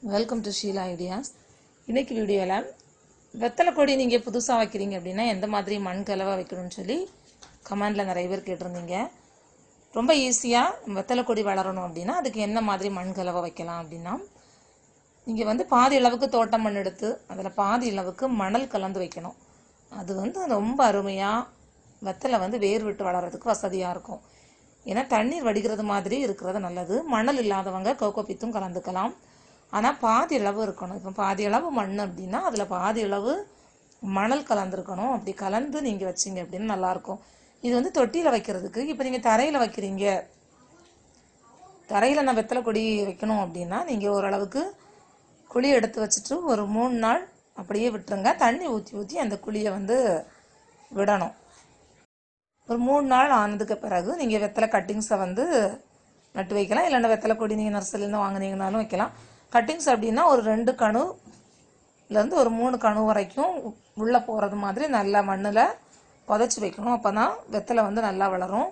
Welcome to Sheila ideas. இன்றைக்கி வீடியோவில் வெத்தலை கொடி நீங்கள் புதுசாக வைக்கிறீங்க அப்படின்னா எந்த மாதிரி மண் கலவை வைக்கணும்னு சொல்லி கமெண்டில் நிறைய பேர் கேட்டிருந்தீங்க. ரொம்ப ஈஸியாக வெத்தலை கொடி வளரணும் அப்படின்னா அதுக்கு என்ன மாதிரி மண் கலவை வைக்கலாம் அப்படின்னா, நீங்கள் பாதி அளவுக்கு தோட்டம் மண் எடுத்து அதில் பாதி அளவுக்கு மணல் கலந்து வைக்கணும். அது ரொம்ப அருமையாக வெத்தலை வேர் விட்டு வளர்கிறதுக்கு வசதியாக இருக்கும். ஏன்னா தண்ணீர் வடிகிறது மாதிரி இருக்கிறது நல்லது. மணல் இல்லாதவங்க கோகோ பித்தும் கலந்துக்கலாம். ஆனால் பாதி அளவு இருக்கணும். இப்போ பாதி அளவு மண் அப்படின்னா அதில் பாதி அளவு மணல் கலந்துருக்கணும். அப்படி கலந்து நீங்கள் வச்சிங்க அப்படின்னு நல்லாயிருக்கும். இது தொட்டியில் வைக்கிறதுக்கு. இப்போ நீங்கள் தரையில் வைக்கிறீங்க, தரையில் நான் வெத்தலை கொடி வைக்கணும் அப்படின்னா நீங்கள் ஓரளவுக்கு குழியை எடுத்து வச்சுட்டு ஒரு 3 நாள் அப்படியே விட்டுருங்க. தண்ணி ஊற்றி ஊற்றி அந்த குழியை விடணும். ஒரு 3 நாள் ஆனதுக்கு பிறகு நீங்கள் வெத்தலை கட்டிங்ஸை நட்டு வைக்கலாம். இல்லைன்னா வெத்தலை கொடி நீங்கள் நர்சரிலேருந்து வாங்கினீங்கனாலும் வைக்கலாம். கட்டிங்ஸ் அப்படின்னா ஒரு 2 கணுலேருந்து ஒரு 3 கணு வரைக்கும் உள்ளே போகிறது மாதிரி நல்லா மண்ணில் புதைச்சி வைக்கணும். அப்போ தான் வெத்தலை நல்லா வளரும்.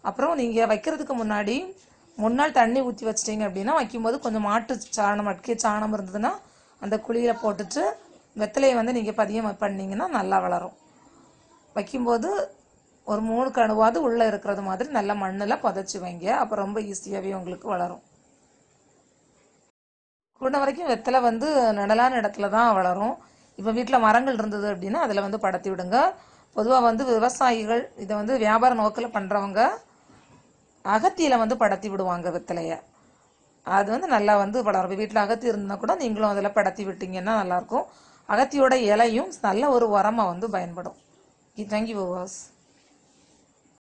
அப்புறம் நீங்கள் வைக்கிறதுக்கு முன்னாடி 3 நாள் தண்ணி ஊற்றி வச்சிட்டிங்க அப்படின்னா வைக்கும்போது கொஞ்சம் மாட்டு சாணம், மட்கிய சாணம் இருந்ததுன்னா அந்த குழியில் போட்டுட்டு வெத்தலையை நீங்கள் பதியம் பண்ணிங்கன்னா நல்லா வளரும். வைக்கும்போது ஒரு 3 கணுவாவது உள்ளே இருக்கிறது மாதிரி நல்லா மண்ணில் புதைச்சி வைங்க. அப்போ ரொம்ப ஈஸியாகவே உங்களுக்கு வளரும். கூடின வரைக்கும் வெத்தலை நிழலான இடத்துல தான் வளரும். இப்போ வீட்டில் மரங்கள் இருந்தது அப்படின்னா அதில் படத்தி விடுங்க. பொதுவாக விவசாயிகள் இதை வியாபார நோக்கில் பண்ணுறவங்க அகத்தியில் படத்தி விடுவாங்க வெத்தலையை. அது நல்லா வளரும். வீட்டில் அகத்தி இருந்தால் கூட நீங்களும் அதில் படத்தி விட்டீங்கன்னா நல்லாயிருக்கும். அகத்தியோட இலையும் நல்ல ஒரு உரமாக பயன்படும். Thank you viewers.